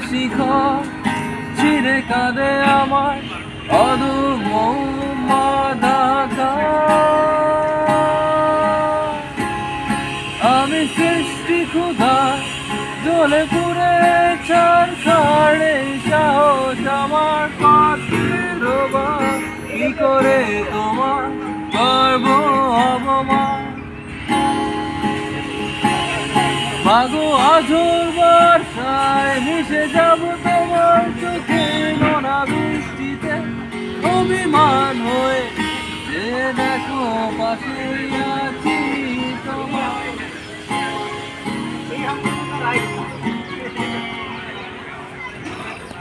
শিখর ছিঁড়ে কাঁদে আমার অদুমদাকা। আমি সৃষ্টি ক্ষুধা জ্বলে পুড়ে ছাড়খাড়, এই সাহস আমার পাখির কি করে তোমার গর্ব অবমান। মাগো আঝোর বর্ষায় মিশে যাব তোমার চোখে নোনা বৃষ্টিতে, অভিমান হয়ে যে দেখো পাশে আছি তোমার।